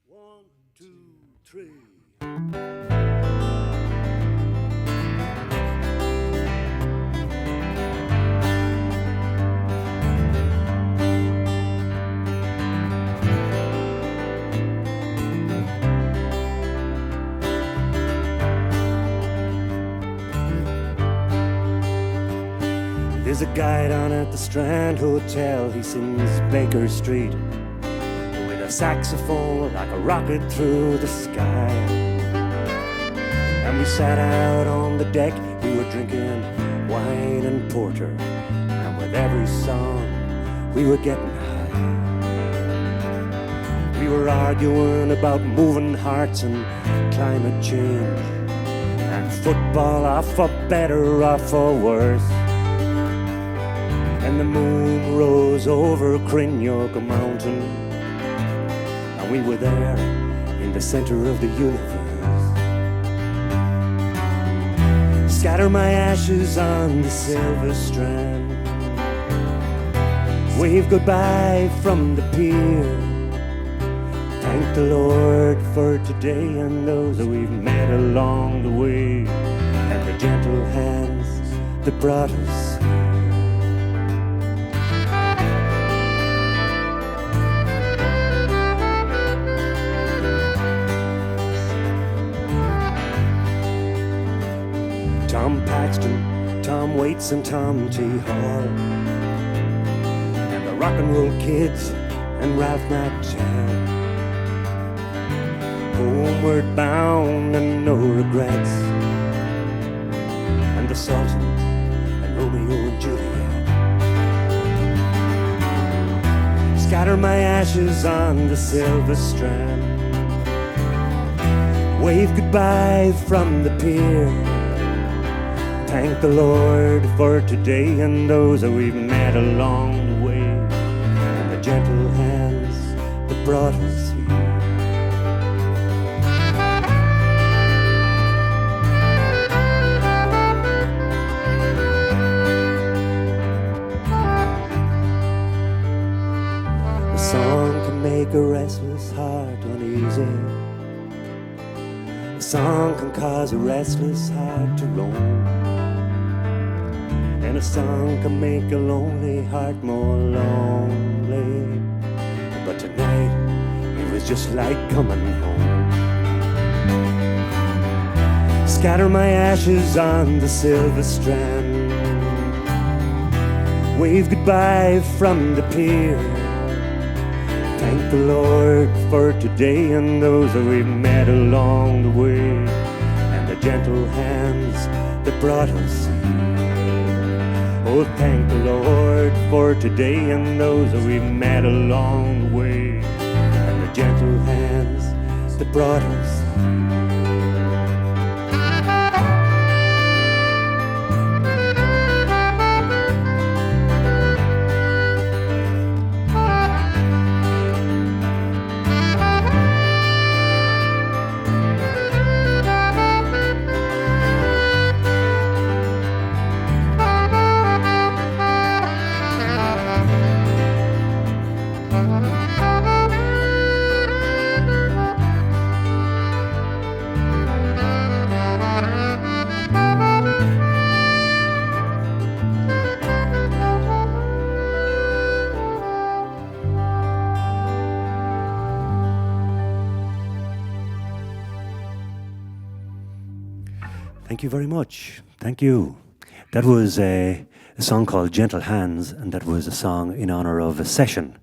One, two, three. There's a guy down at the Strand Hotel, he sings Baker Street with a saxophone like a rocket through the sky. And we sat out on the deck, we were drinking wine and porter, and with every song we were getting high. We were arguing about moving hearts and climate change, and football or for better or for worse. And the moon rose over Crignogher Mountain, and we were there in the center of the universe. Scatter my ashes on the silver strand, wave goodbye from the pier. Thank the Lord for today and those that we've met along the way, and the gentle hands that brought us here. Tom Paxton, Tom Waits and Tom T. Hall, and the Rock and Roll Kids and Ralph McChal. Homeward bound and no regrets, and the Sultans and Romeo and Juliet. Scatter my ashes on the silver strand, wave goodbye from the pier. Thank the Lord for today and those that we've met along the way, and the gentle hands that brought us here. A song can make a restless heart uneasy. A song can cause a restless heart to roam. And a song can make a lonely heart more lonely. But tonight, it was just like coming home. Scatter my ashes on the silver strand, wave goodbye from the pier. Thank the Lord for today and those that we've met along the way, and the gentle hands that brought us here. Oh, thank the Lord for today and those that we've met along the way, and the gentle hands that brought us here. Thank you very much. Thank you. That was a song called Gentle Hands, and that was a song in honor of a session.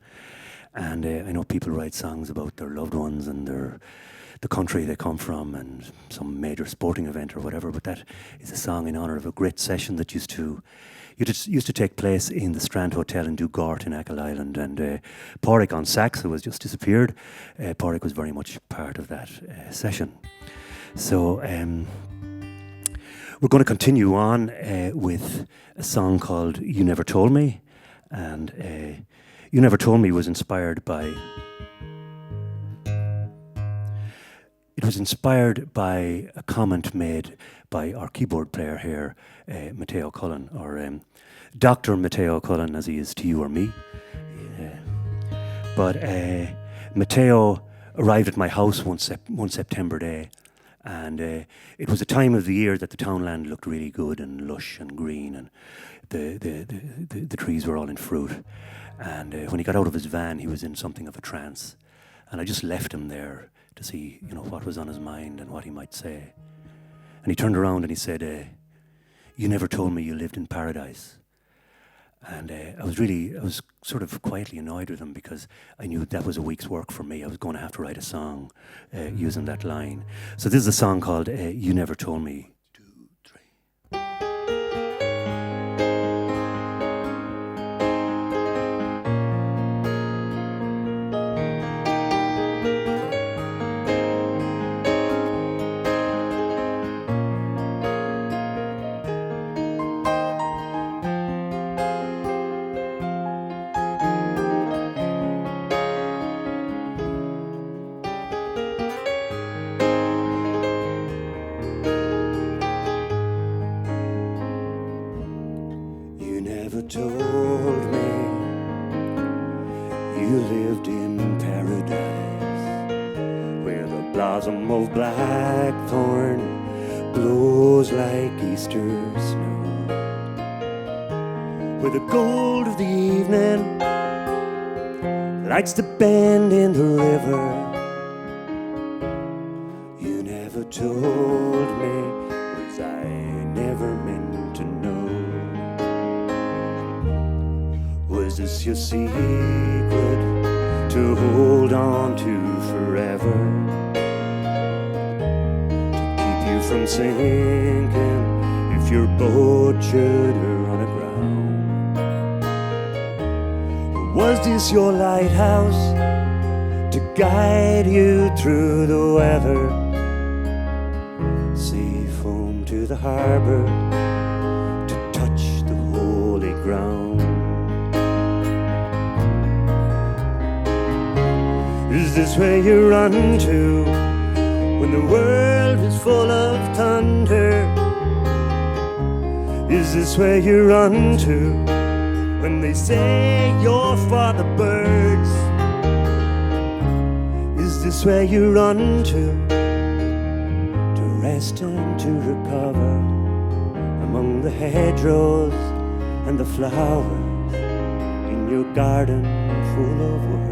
And I know people write songs about their loved ones and the country they come from and some major sporting event or whatever, but that is a song in honor of a great session that used to take place in the Strand Hotel in Dugart in Achill Island. And Carrick on sax, who has just disappeared, Carrick was very much part of that session. So we're going to continue on with a song called You Never Told Me. And You Never Told Me was inspired by... It was inspired by a comment made by our keyboard player here, Matteo Cullen, or Dr. Matteo Cullen, as he is to you or me. But Matteo arrived at my house one September day, and it was a time of the year that the townland looked really good and lush and green, and the trees were all in fruit. And when he got out of his van, he was in something of a trance, and I just left him there to see, what was on his mind and what he might say. And he turned around and he said, "You never told me you lived in paradise." And I was sort of quietly annoyed with him, because I knew that was a week's work for me. I was going to have to write a song using that line. So this is a song called "You Never Told Me." Told me you lived in paradise, where the blossom of blackthorn blows like Easter snow, where the gold of the evening lights the bend in the river. You never told me, was I never meant to know. Was this your secret to hold on to forever, to keep you from sinking if your boat should run aground? Or was this your lighthouse to guide you through the weather, safe home to the harbor, to touch the holy ground? Is this where you run to when the world is full of thunder? Is this where you run to when they say you're for the birds? Is this where you run to rest and to recover among the hedgerows and the flowers in your garden full of words?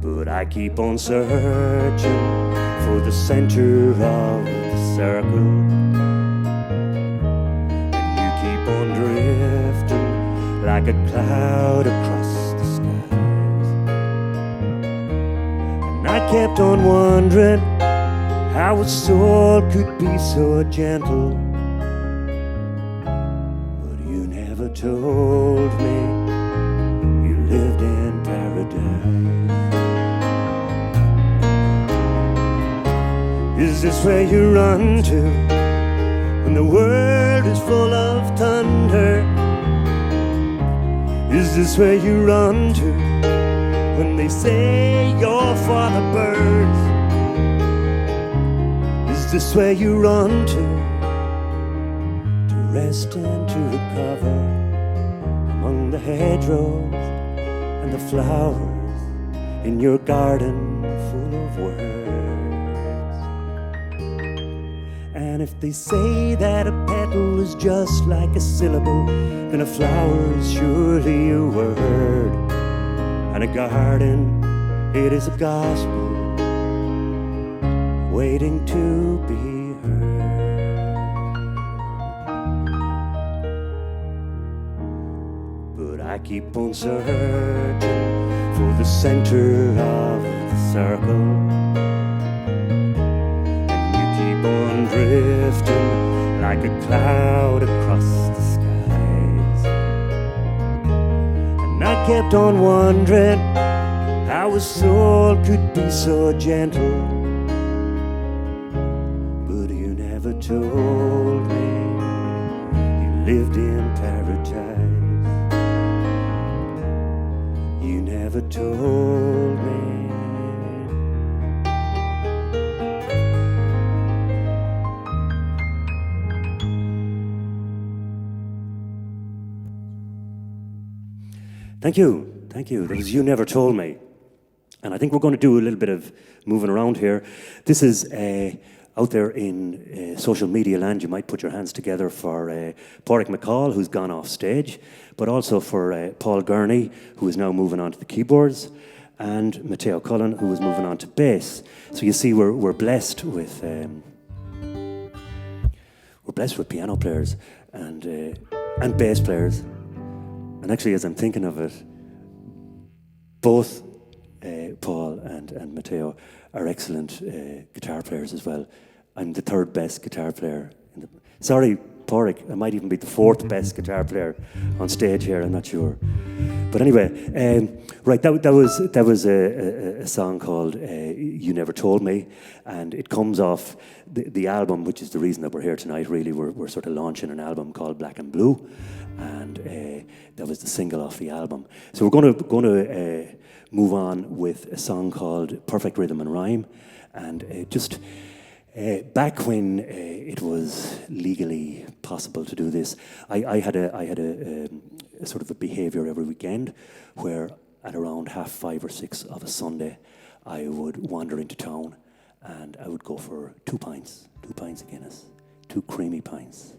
But I keep on searching for the center of the circle, and you keep on drifting like a cloud across the skies. And I kept on wondering how a soul could be so gentle, but you never told me you lived in paradise. Is this where you run to when the world is full of thunder? Is this where you run to when they say you're for the birds? Is this where you run to rest and to recover among the hedgerows and the flowers in your garden full of words? And if they say that a petal is just like a syllable, then a flower is surely a word, and a garden, it is a gospel waiting to be heard. But I keep on searching for the center of the circle, on drifting like a cloud across the skies. And I kept on wondering how a soul could be so gentle, but you never told me you lived in paradise. You never told me. Thank you. Thank you. That was You Never Told Me. And I think we're going to do a little bit of moving around here. This is out there in social media land. You might put your hands together for Pádraig McCall, who's gone off stage, but also for Paul Gurney, who is now moving on to the keyboards, and Matteo Cullen, who is moving on to bass. So you see, we're blessed with piano players and bass players. And actually, as I'm thinking of it, both Paul and Matteo are excellent guitar players as well. I'm the third best guitar player. Sorry, Pádraig, I might even be the fourth best guitar player on stage here, I'm not sure. But anyway, right, that was a song called You Never Told Me, and it comes off the album, which is the reason that we're here tonight, really. We're sort of launching an album called Black and Blue, and that was the single off the album. So we're going to move on with a song called Perfect Rhythm and Rhyme, and back when it was legally possible to do this, I had a sort of a behaviour every weekend where at around 5:30 or 6 of a Sunday, I would wander into town and I would go for 2 pints of Guinness, 2 creamy pints.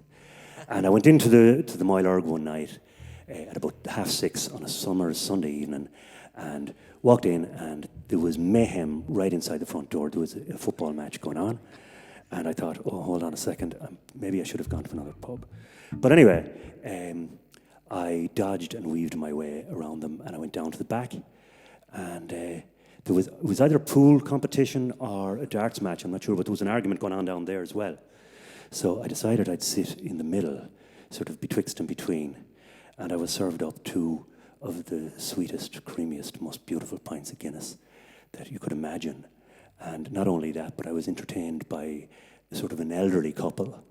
And I went into the Moyle Erg one night at about 6:30 on a summer's Sunday evening, and walked in, and there was mayhem right inside the front door. There was a football match going on, and I thought, oh, hold on a second, maybe I should have gone to another pub. But anyway, I dodged and weaved my way around them, and I went down to the back, and it was either a pool competition or a darts match, I'm not sure, but there was an argument going on down there as well. So I decided I'd sit in the middle, sort of betwixt and between, and I was served up 2 of the sweetest, creamiest, most beautiful pints of Guinness that you could imagine. And not only that, but I was entertained by sort of an elderly couple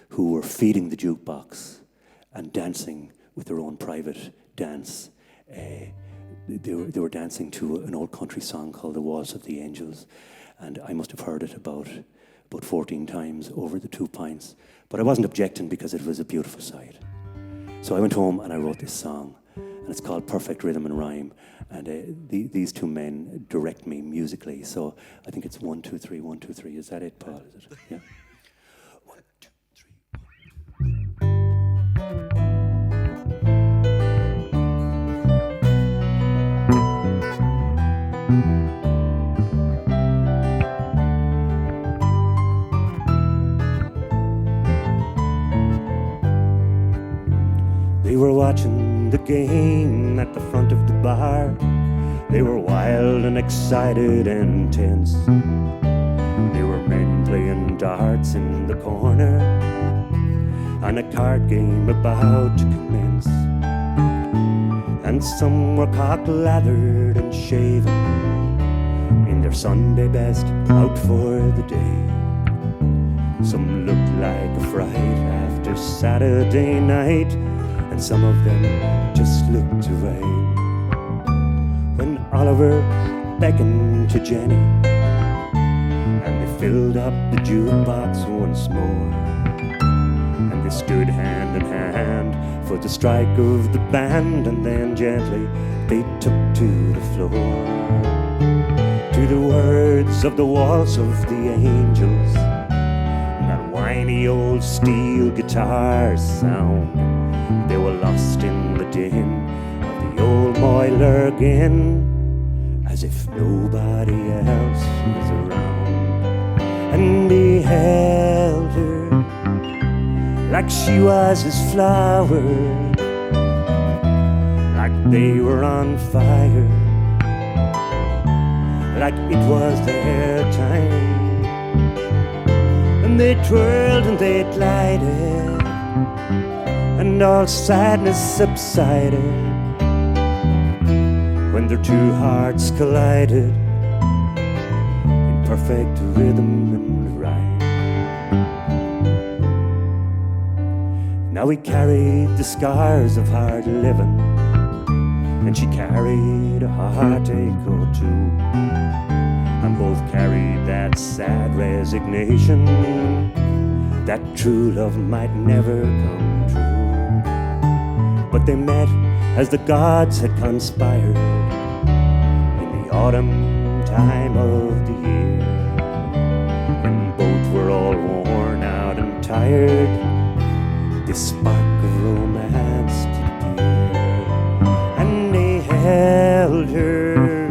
who were feeding the jukebox and dancing with their own private dance. They were dancing to an old country song called The Waltz of the Angels, and I must have heard it about 14 times over the 2 pints. But I wasn't objecting because it was a beautiful sight. So I went home and I wrote this song, and it's called Perfect Rhythm and Rhyme. And these 2 men direct me musically. So I think it's 1, 2, 3, 1, 2, 3. Is that it, Paul? Is it? Yeah. 1, 2, 3. They were watching the game at the front of the bar. They were wild and excited and tense. They were men playing darts in the corner, and a card game about to commence. And some were cock-lathered and shaven, in their Sunday best, out for the day. Some looked like a fright after Saturday night, and some of them just looked away. When Oliver beckoned to Jenny, and they filled up the jukebox once more, and they stood hand in hand for the strike of the band, and then gently they took to the floor, to the words of the waltz of the angels, and that whiny old steel guitar sound. They were lost in the din of the old Moyle Erg Inn, as if nobody else was around. And he held her like she was his flowers, like they were on fire, like it was their time. And they twirled and they glided, and all sadness subsided when their 2 hearts collided in perfect rhythm and rhyme. Now he carried the scars of hard living, and she carried a heartache or 2, and both carried that sad resignation that true love might never come true. But they met as the gods had conspired in the autumn time of the year, when both were all worn out and tired, this spark of romance did appear, and they held her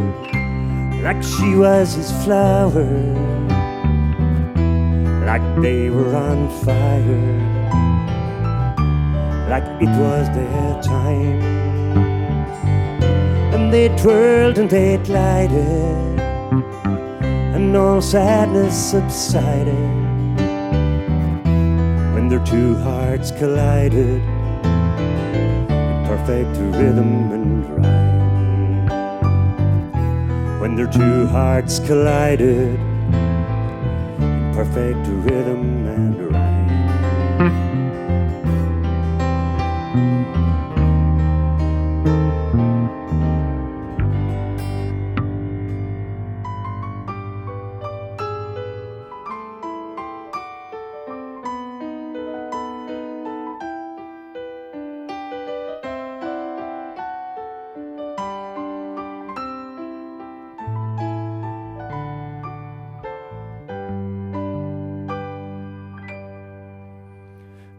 like she was his flower, like they were on fire, like it was their time. And they twirled and they glided, and all sadness subsided when their two hearts collided in perfect rhythm and rhyme. When their two hearts collided in perfect rhythm and rhyme.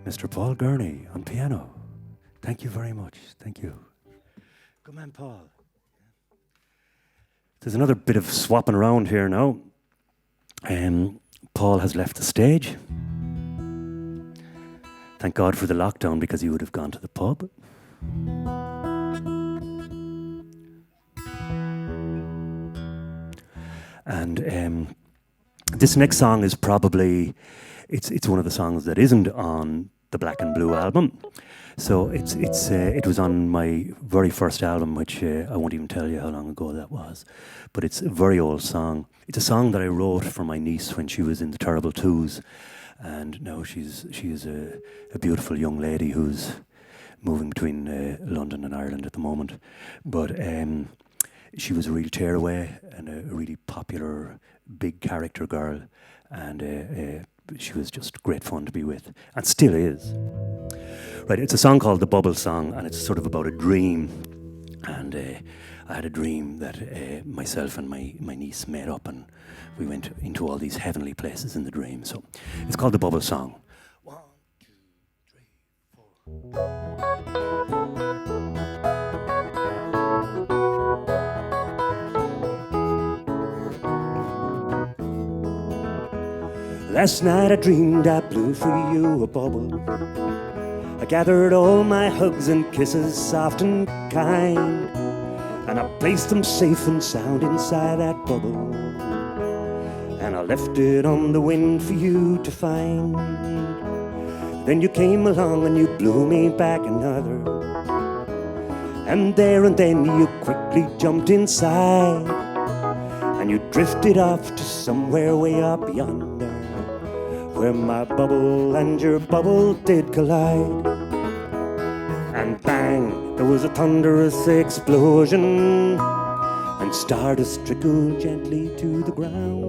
Mr. Paul Gurney on piano. Thank you very much. Thank you. Good man, Paul. There's another bit of swapping around here now. Paul has left the stage. Thank God for the lockdown, because he would have gone to the pub. And this next song is probably, it's one of the songs that isn't on the Black and Blue album. So it was on my very first album, which I won't even tell you how long ago that was. But it's a very old song. It's a song that I wrote for my niece when she was in the Terrible Twos, and now she is a beautiful young lady who's moving between London and Ireland at the moment. But she was a real tearaway and a really popular, big character girl, and she was just great fun to be with, and still is. Right, it's a song called The Bubble Song, and it's sort of about a dream. And I had a dream that myself and my niece made up, and we went into all these heavenly places in the dream. So it's called The Bubble Song. 1, 2, 3, 4. Last night I dreamed I blew for you a bubble. I gathered all my hugs and kisses, soft and kind, and I placed them safe and sound inside that bubble. And I left it on the wind for you to find. Then you came along and you blew me back another. And there and then you quickly jumped inside, and you drifted off to somewhere way up yonder, where my bubble and your bubble did collide. And bang, there was a thunderous explosion, and stardust trickled gently to the ground.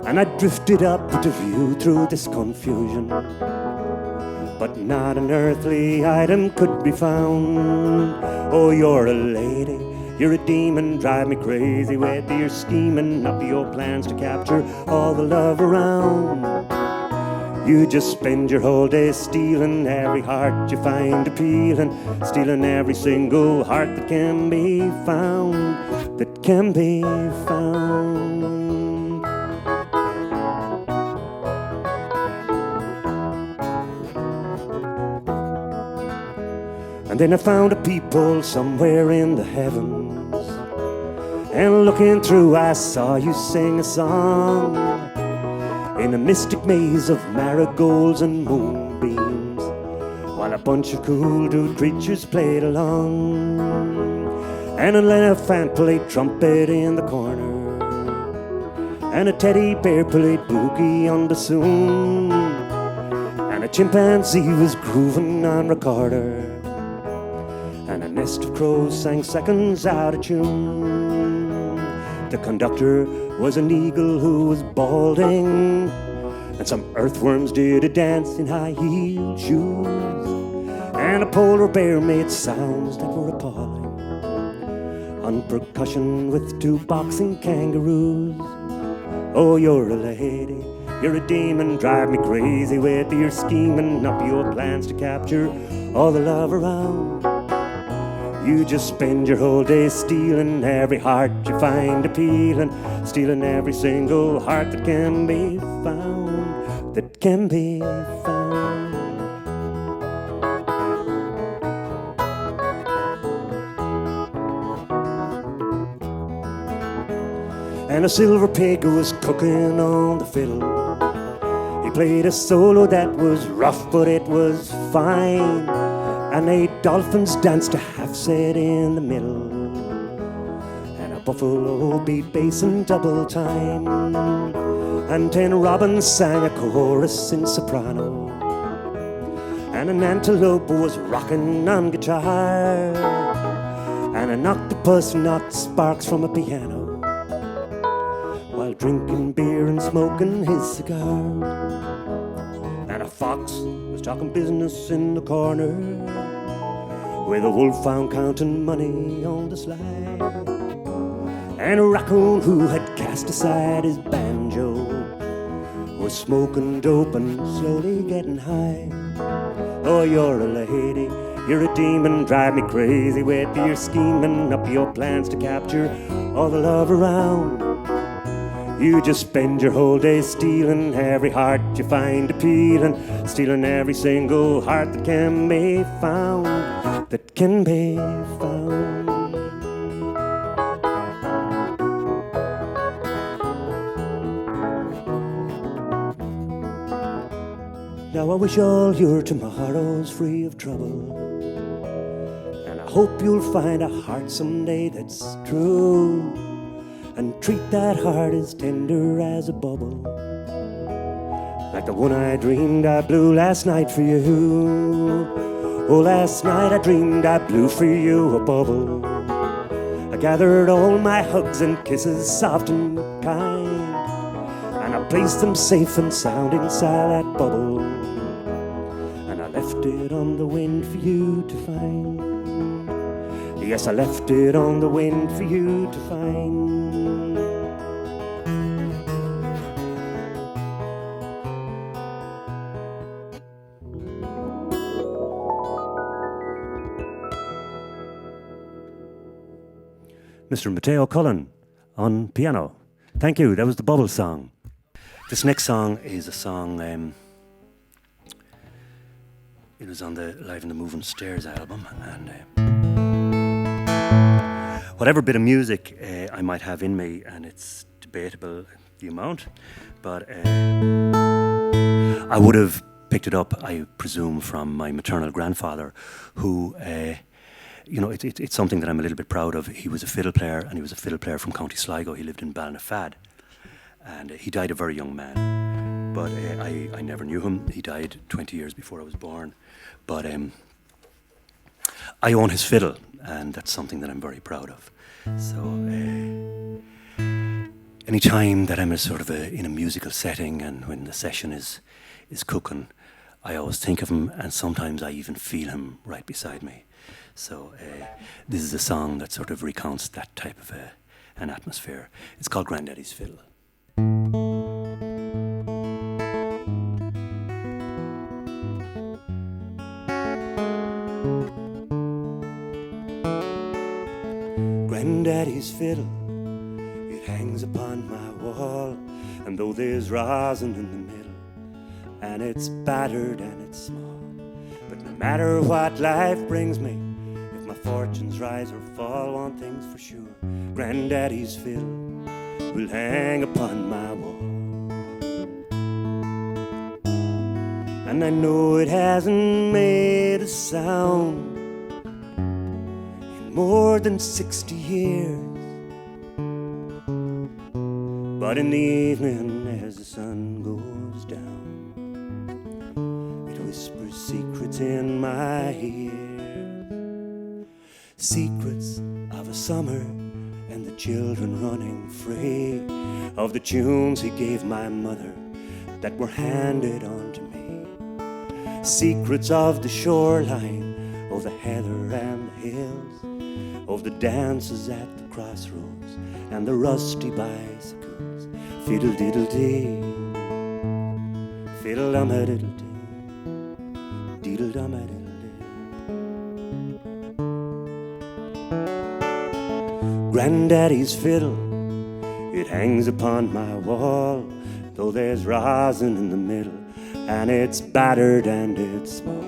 And I drifted up to view through this confusion, but not an earthly item could be found. Oh, you're a lady, you're a demon, drive me crazy with your scheming up your plans to capture all the love around. You just spend your whole day stealing every heart you find appealing, stealing every single heart that can be found, that can be found. And then I found a peephole somewhere in the heavens, and looking through I saw you sing a song in a mystic maze of marigolds and moonbeams, while a bunch of cool dude creatures played along, and an elephant played trumpet in the corner, and a teddy bear played boogie on the bassoon, and a chimpanzee was grooving on recorder, and a nest of crows sang seconds out of tune. The conductor was an eagle who was balding, and some earthworms did a dance in high-heeled shoes, and a polar bear made sounds that were appalling. On percussion with 2 boxing kangaroos. Oh, you're a lady, you're a demon, drive me crazy with your scheming up your plans to capture all the love around. You just spend your whole day stealing every heart you find appealing, stealing every single heart that can be found, that can be found. And a silver pig was cooking on the fiddle. He played a solo that was rough, but it was fine. And 8 dolphins danced a half set in the middle, and a buffalo beat bass in double time, and 10 robins sang a chorus in soprano, and an antelope was rocking on guitar, and an octopus knocked sparks from a piano while drinking beer and smoking his cigar. And a fox was talking business in the corner, with a wolf found counting money on the slide, and a raccoon who had cast aside his banjo was smoking dope and slowly getting high. Oh, you're a lady, you're a demon, drive me crazy with your scheming up your plans to capture all the love around. You just spend your whole day stealing every heart you find appealing, stealing every single heart that can be found, that can be found. Now I wish all your tomorrows free of trouble, and I hope you'll find a heart someday that's true, and treat that heart as tender as a bubble, like the one I dreamed I blew last night for you. Oh, last night I dreamed I blew for you a bubble. I gathered all my hugs and kisses soft and kind, and I placed them safe and sound inside that bubble, and I left it on the wind for you to find. Yes, I left it on the wind for you to find. Mr. Matteo Cullen on piano. Thank you, that was the Bubble song. This next song is a song, it was on the Live in the Moving Stairs album, and whatever bit of music I might have in me, and it's debatable the amount, but I would have picked it up, I presume, from my maternal grandfather, who you know, it's something that I'm a little bit proud of. He was a fiddle player, and he was a fiddle player from County Sligo. He lived in Ballinafad, and he died a very young man. But I never knew him. He died 20 years before I was born. But I own his fiddle, and that's something that I'm very proud of. So any time that I'm in a musical setting, and when the session is cooking, I always think of him, and sometimes I even feel him right beside me. So this is a song that sort of recounts that type of an atmosphere. It's called Granddaddys Fiddle. Granddaddy's fiddle, it hangs upon my wall, and though there's rosin in the middle, and it's battered and it's small, but no matter what life brings me, if my fortunes rise or fall, one thing's for sure, Granddaddy's fiddle will hang upon my wall. And I know it hasn't made a sound in more than 60 years, but in the evening as the sun goes down, it whispers secrets in my ear. Secrets of a summer and the children running free, of the tunes he gave my mother that were handed on to me. Secrets of the shoreline of the heather and the hills, of the dances at the crossroads and the rusty bicycles. Fiddle-diddle-dee, fiddle-dum-a-diddle-dee, diddle-dum-a-diddle-dee. Granddaddy's fiddle, it hangs upon my wall, though there's rosin in the middle, and it's battered and it's small.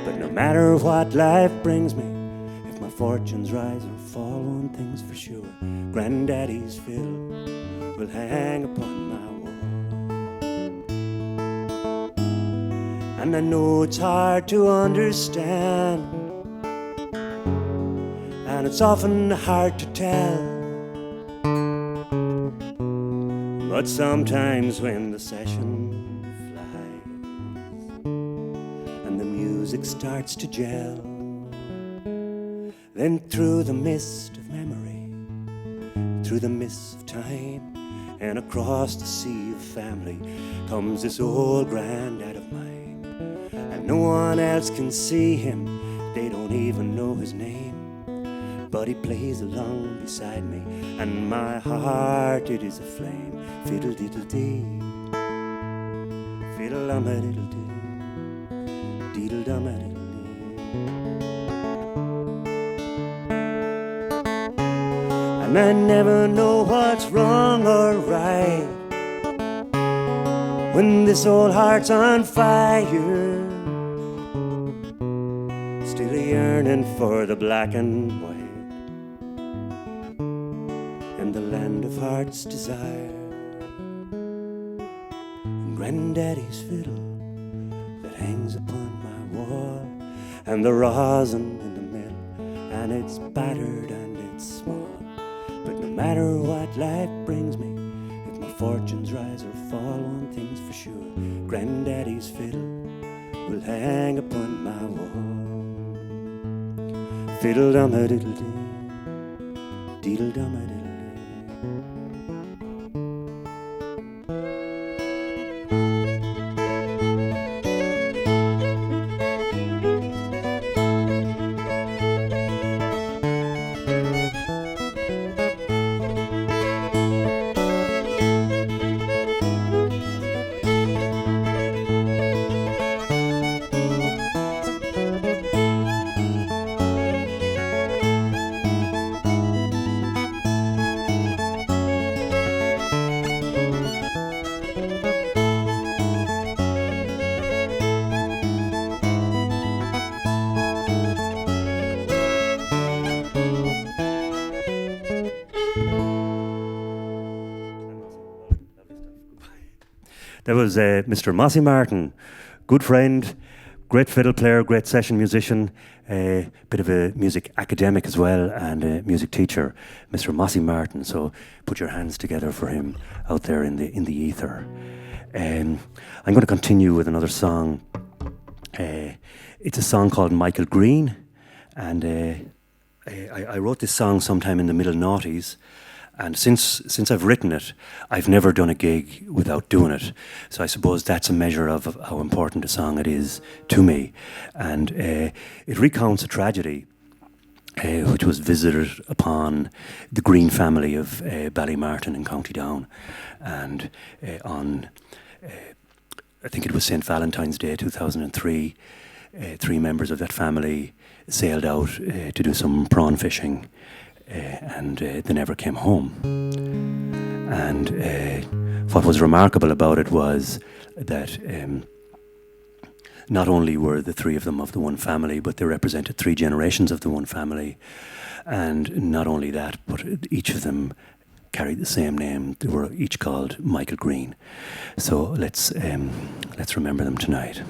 But no matter what life brings me, if my fortunes rise or fall, one thing's for sure, Granddaddy's fiddle will hang upon my wall. And I know it's hard to understand, and it's often hard to tell, but sometimes when the session flies and the music starts to gel, then through the mist of memory, through the mist of time, and across the sea of family comes this old granddad of mine. And no one else can see him, they don't even know his name, but he plays along beside me, and my heart, it is aflame. Fiddle-diddle-dee, fiddle-dum-a-diddle-dee, diddle-dum-a-diddle-dee. And I never know what's wrong or right when this old heart's on fire, still yearning for the black and white and the land of heart's desire. And Granddaddy's fiddle that hangs upon my wall, and the rosin in the middle, and it's battered and it's small. But no matter what life brings me, if my fortunes rise or fall, one thing's for sure, Granddaddy's fiddle will hang upon my wall. Fiddle-dum-a-diddle-dee, diddle-dum-a-diddle-dee. That was Mr. Mossy Martin, good friend, great fiddle player, great session musician, a bit of a music academic as well, and a music teacher, Mr. Mossy Martin. So put your hands together for him out there in the ether. I'm going to continue with another song. It's a song called Michael Green, and I wrote this song sometime in the middle noughties. And since I've written it, I've never done a gig without doing it. So I suppose that's a measure of how important a song it is to me. And it recounts a tragedy which was visited upon the Green family of Ballymartin in County Down. And on, I think it was St. Valentine's Day 2003, 3 members of that family sailed out to do some prawn fishing. And they never came home. And what was remarkable about it was that not only were the 3 of them of the one family, but they represented 3 generations of the one family. And not only that, but each of them carried the same name. They were each called Michael Green. So let's remember them tonight.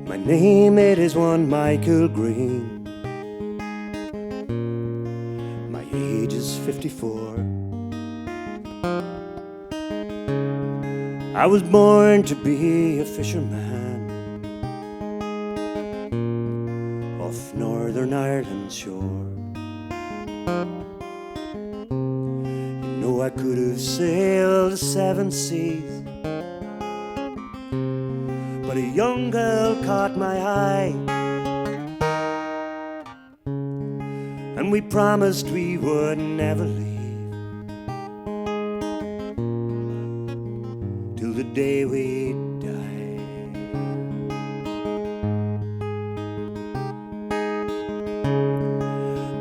My name, it is one Michael Green. My age is 54. I was born to be a fisherman off Northern Ireland's shore. I could have sailed the 7 seas, but a young girl caught my eye, and we promised we would never leave till the day we die.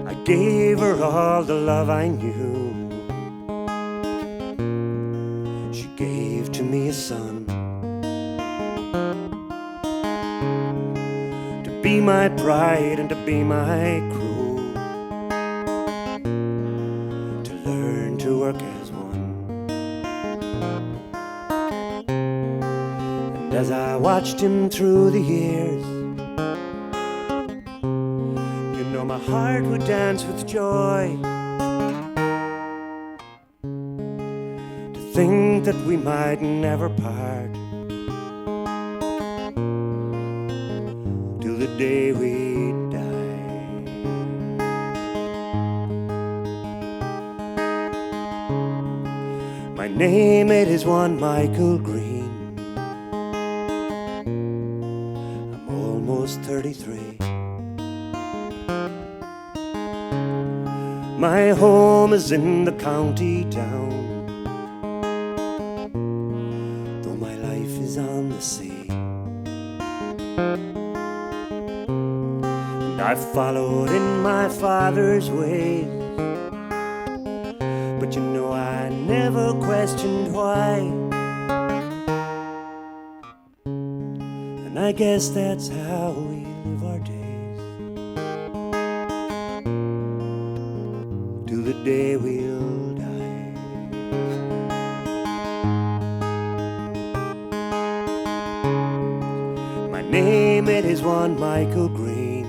I gave her all the love I knew. She gave to me a son to be my pride and to be my crew, to learn to work as one. And as I watched him through the years, you know my heart would dance with joy to think that we might never part till the day we die. My name, it is one Michael Green. I'm almost 33. My home is in the county down, though my life is on the sea. And I followed in my father's ways, but you know I never questioned why. And I guess that's how we live our days, till the day we'll die. My name, it is one Michael Green.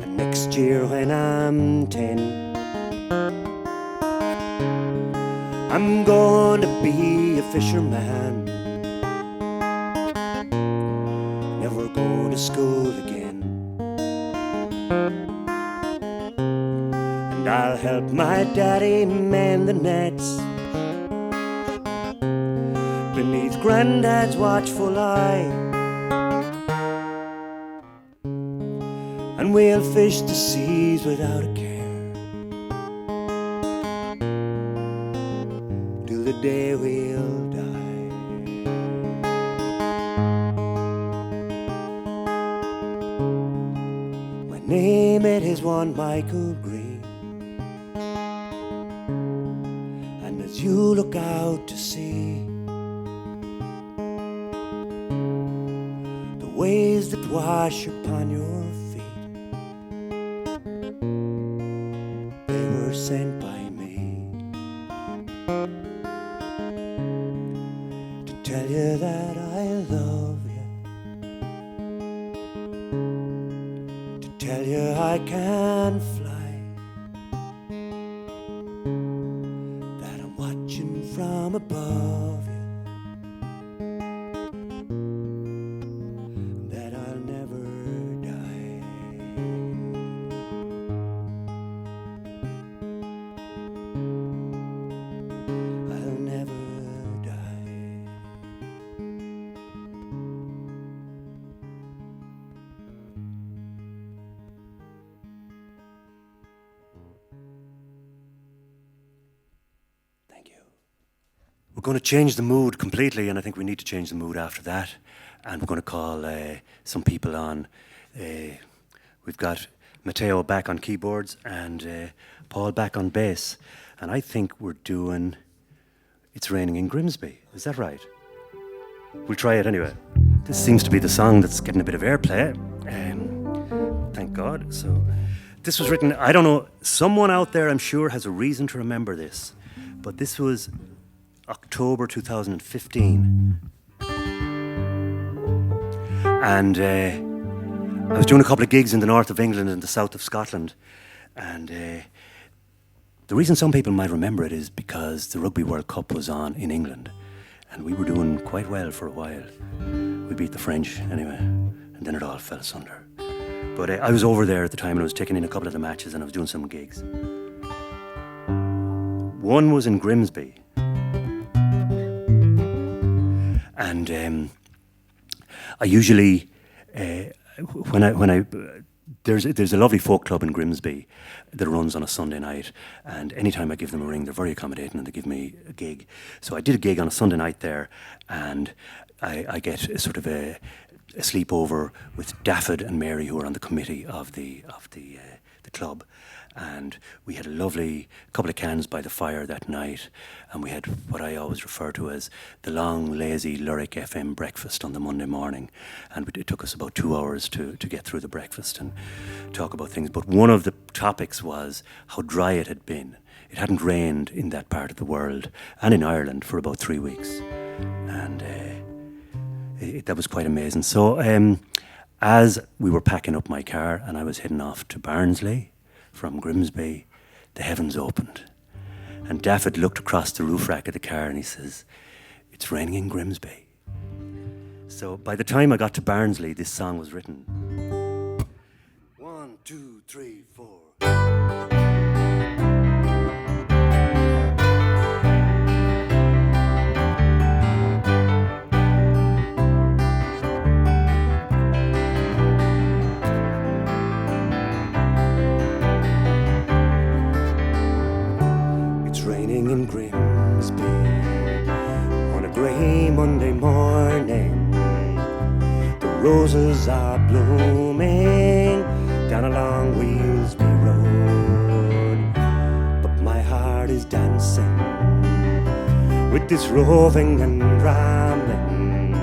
And next year when I'm 10, I'm going to be a fisherman, never go to school again. And I'll help my daddy mend the nets beneath Granddad's watchful eye, and we'll fish the seas without a care till the day we'll die. My name, it is one Michael Green. And as you look out to sea, the waves that wash upon your feet, they were sent by me to tell you that I love you, to tell you I can fly, that I'm watching from above you, that I'll never die. I'll never die. Thank you. We're going to change the mood completely, and I think we need to change the mood after that. And we're going to call some people on. We've got Matteo back on keyboards and Paul back on bass. And I think we're doing It's Raining in Grimsby. Is that right? We'll try it anyway. This seems to be the song that's getting a bit of airplay. Thank God. So this was written, I don't know, someone out there I'm sure has a reason to remember this, but this was October 2015. And I was doing a couple of gigs in the north of England and the south of Scotland. And the reason some people might remember it is because the Rugby World Cup was on in England. And we were doing quite well for a while. We beat the French anyway. And then it all fell asunder. But I was over there at the time and I was taking in a couple of the matches and I was doing some gigs. One was in Grimsby. And I usually, there's a lovely folk club in Grimsby that runs on a Sunday night, and anytime I give them a ring, they're very accommodating and they give me a gig. So I did a gig on a Sunday night there, and I get a sort of a sleepover with Daffod and Mary, who are on the committee of the club. And we had a lovely couple of cans by the fire that night, and we had what I always refer to as the long, lazy Lyric FM breakfast on the Monday morning. And it took us about 2 hours to get through the breakfast and talk about things. But one of the topics was how dry it had been. It hadn't rained in that part of the world and in Ireland for about 3 weeks. And that was quite amazing. So as we were packing up my car and I was heading off to Barnsley from Grimsby, the heavens opened. And Daffod looked across the roof rack of the car and he says, "It's raining in Grimsby." So by the time I got to Barnsley, this song was written. 1, 2, 3, 4. Raining in Grimsby on a grey Monday morning. The roses are blooming down along Wheelsby Road, but my heart is dancing with this roving and rambling,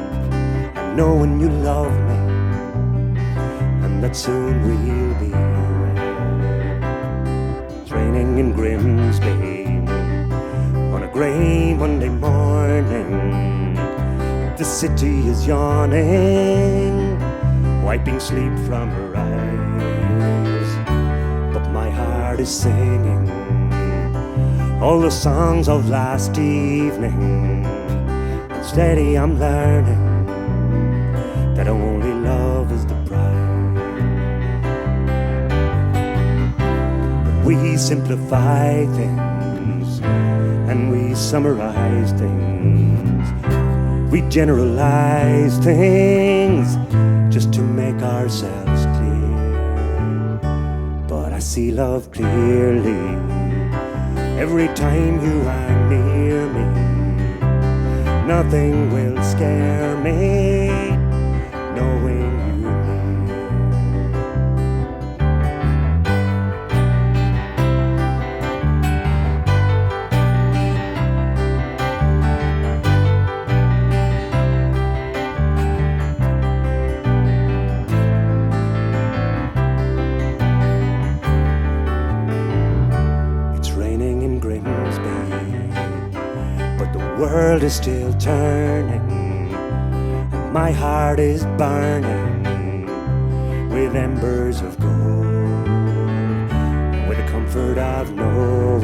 and knowing you love me and that soon we'll be away. It's raining in Grimsby on a grey Monday morning. The city is yawning, wiping sleep from her eyes, but my heart is singing all the songs of last evening. And steady I'm learning that only love is the prize. But we simplify things and we summarize things, we generalize things just to make ourselves clear. But I see love clearly every time you are near me. Nothing will scare me knowing you near. The world is still turning, and my heart is burning with embers of gold, with the comfort of knowing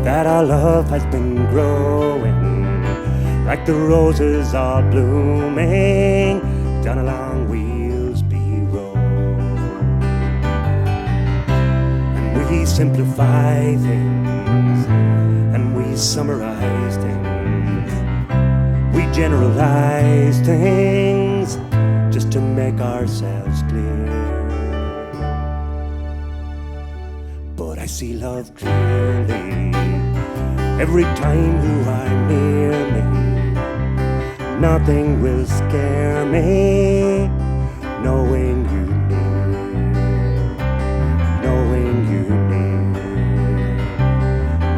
that our love has been growing, like the roses are blooming down along Wheelsby Road. And we simplify things and we summarize things, we generalize things just to make ourselves clear. But I see love clearly every time you are near me. Nothing will scare me knowing you near, knowing you near,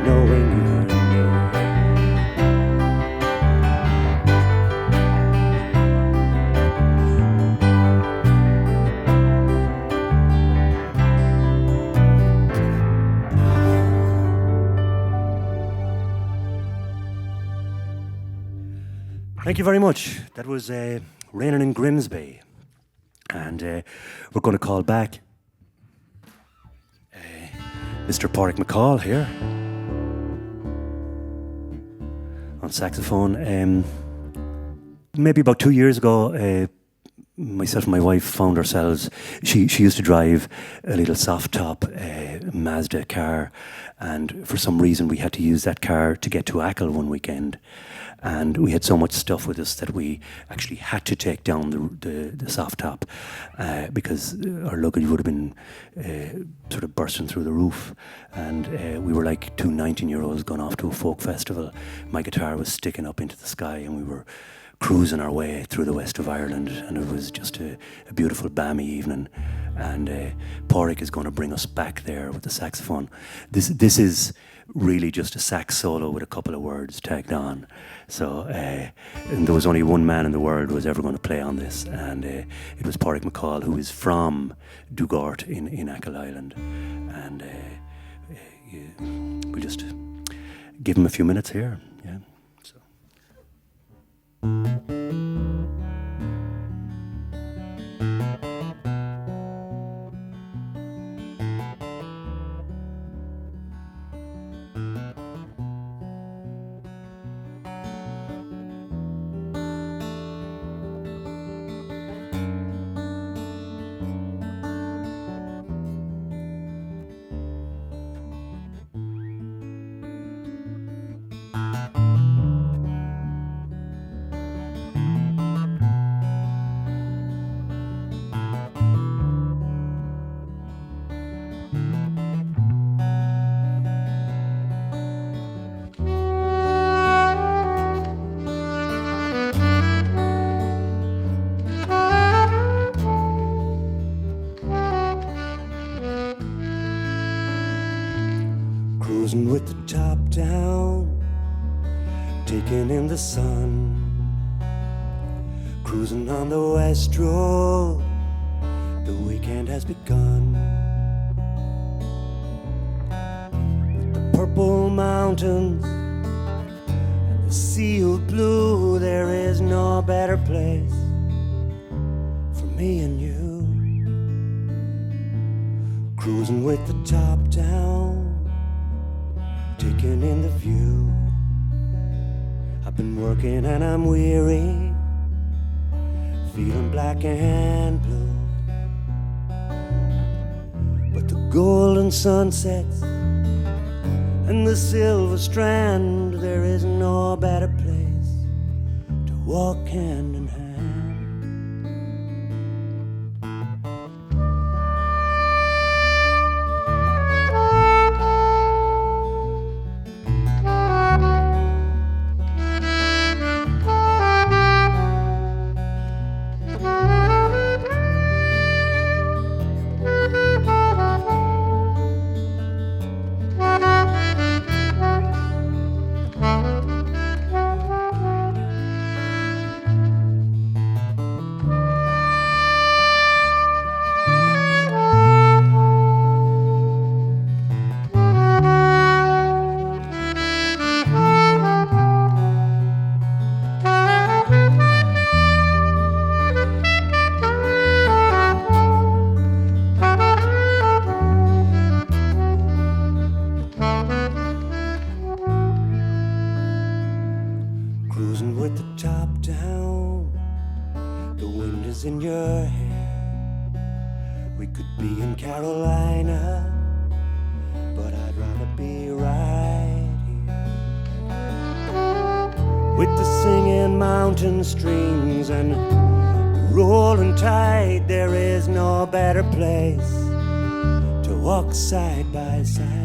knowing you near. Thank you very much. That was Raining in Grimsby. And we're going to call back Mr. Pádraig McCall here on saxophone. Maybe about 2 years ago, myself and my wife found ourselves, she used to drive a little soft top Mazda car, And for some reason, we had to use that car to get to Achill one weekend. And we had so much stuff with us that we actually had to take down the soft top because our luggage would have been sort of bursting through the roof. And we were like two 19-year-olds going off to a folk festival. My guitar was sticking up into the sky, and we were cruising our way through the west of Ireland, and it was just a beautiful balmy evening. And Pádraig is going to bring us back there with the saxophone. This is really just a sax solo with a couple of words tagged on. So, and there was only one man in the world who was ever going to play on this, and it was Pádraig McCall, who is from Dugart in Achill Island. And we'll just give him a few minutes here. Yeah. So. Cruising with the top down, taking in the sun, cruising on the west road, the weekend has begun. With the purple mountains and the sea of blue, there is no better place for me and you. Cruising with the top down, taking in the view. I've been working and I'm weary, feeling black and blue. But the golden sunsets and the silver strand, there is no better place to walk hand in hand. Strings and the rolling tide, there is no better place to walk side by side.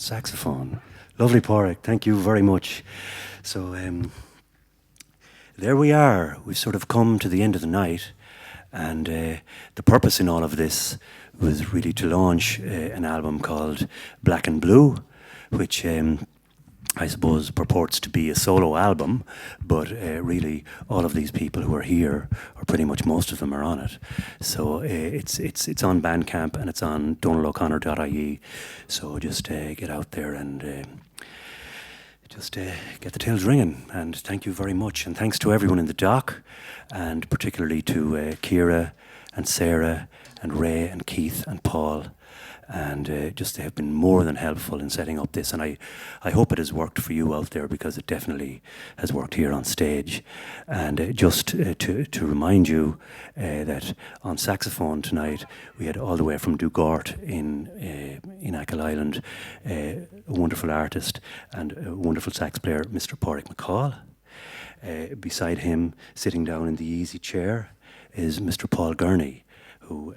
saxophone. Lovely, Pádraig. Thank you very much. So there we are. We've sort of come to the end of the night, and the purpose in all of this was really to launch an album called Black and Blue, which I suppose purports to be a solo album, but really all of these people who are here, or pretty much most of them, are on it. So it's on Bandcamp and it's on donaloconnor.ie. So just get out there and just get the tails ringing. And thank you very much. And thanks to everyone in the dock, and particularly to Ciara and Sarah and Ray and Keith and Paul. And just they have been more than helpful in setting up this, and I hope it has worked for you out there, because it definitely has worked here on stage. And just to remind you that on saxophone tonight we had all the way from Dugort in Achill Island a wonderful artist and a wonderful sax player, Mr. Pádraig McCall. Beside him, sitting down in the easy chair, is Mr. Paul Gurney, who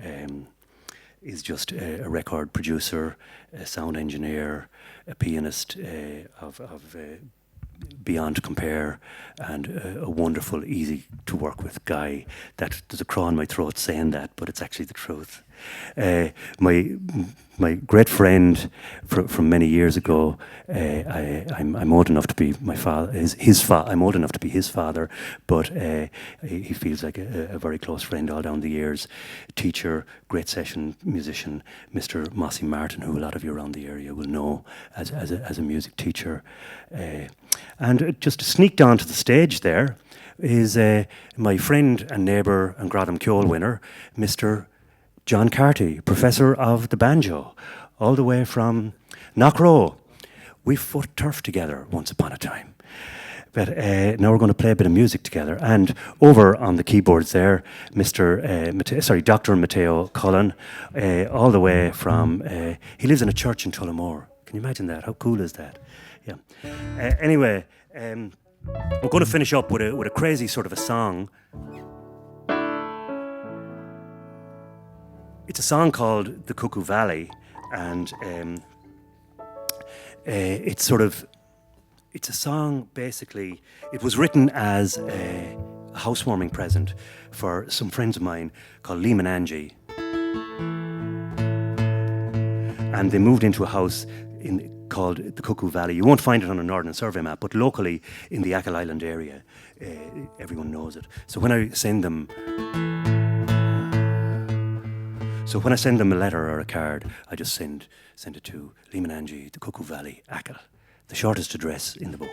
is just a record producer, a sound engineer, a pianist of beyond compare, and a wonderful, easy to work with guy. That there's a craw in my throat saying that, but it's actually the truth. My great friend from many years ago. I'm old enough to be my father. I'm old enough to be his father, but he feels like a very close friend all down the years. Teacher, great session musician, Mr. Mossy Martin, who a lot of you around the area will know as a music teacher. And just sneaked onto the stage there is my friend and neighbour and Gradam Ceol winner, Mr. John Carty, professor of the banjo, all the way from Knockrow. We fought turf together once upon a time. But now we're going to play a bit of music together. And over on the keyboards there, Dr. Matteo Cullen, all the way from, he lives in a church in Tullamore. Can you imagine that? How cool is that? Yeah. Anyway, we're going to finish up with a crazy sort of a song. It's a song called The Cuckoo Valley, and it's a song, basically. It was written as a housewarming present for some friends of mine called Liam and Angie. And they moved into a house called the Cuckoo Valley. You won't find it on a Northern Survey map, but locally in the Achill Island area, everyone knows it. So when I send them a letter or a card, I just send it to Liam and Angie, the Cuckoo Valley, Achill, the shortest address in the book.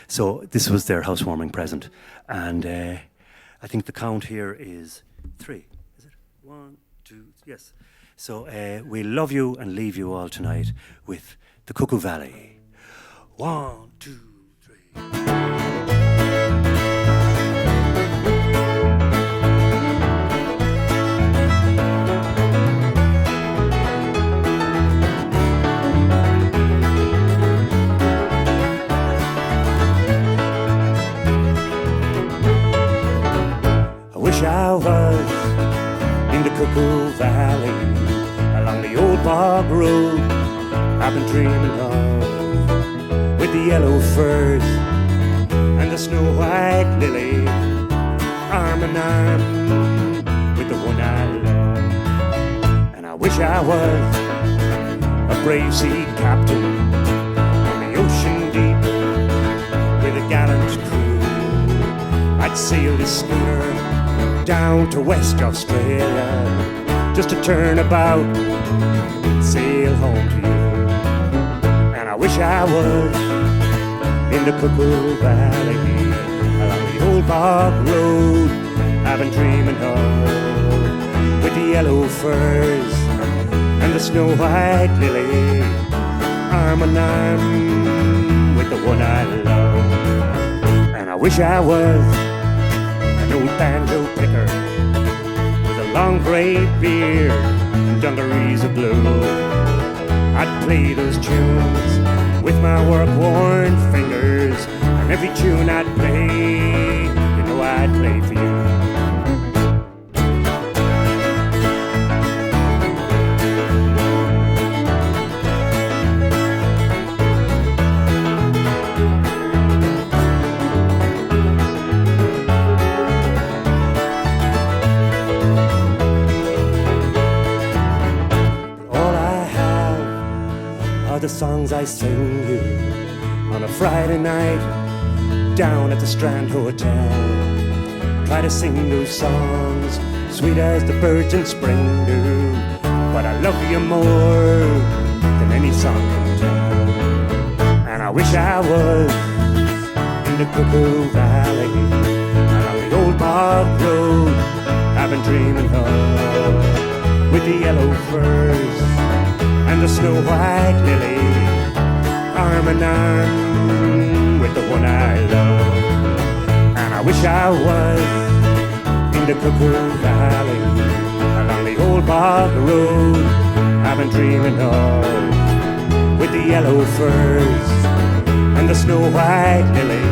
So this was their housewarming present, and I think the count here is 3. Is it 1, 2? Yes. So we love you and leave you all tonight with the Cuckoo Valley. 1, 2, 3. I was in the Cuckoo Valley, along the old bog road I've been dreaming of, with the yellow firs and the snow white lily, arm in arm with the one I love. And I wish I was a brave sea captain on the ocean deep with a gallant crew. I'd sail this schooner down to West Australia, just to turn about and sail home to you. And I wish I was in the Cuckoo Valley, along the old bog road I've been dreaming of, with the yellow firs and the snow white lily, arm in arm with the one I love. And I wish I was an old banjo picker with a long grey beard and dungarees of blue. I'd play those tunes with my work-worn fingers, and every tune I'd play, you know I'd play for you. I sing you on a Friday night down at the Strand Hotel. Try to sing those songs sweet as the birds in spring do, but I love you more than any song can tell. And I wish I was in the Cuckoo Valley, along the old bog road I've been dreaming of, with the yellow firs and the snow-white lily, arm in arm with the one I love. And I wish I was in the Cuckoo Valley, along the old bog road I've been dreaming of, with the yellow firs and the snow-white lily,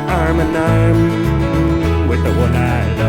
arm in arm with the one I love.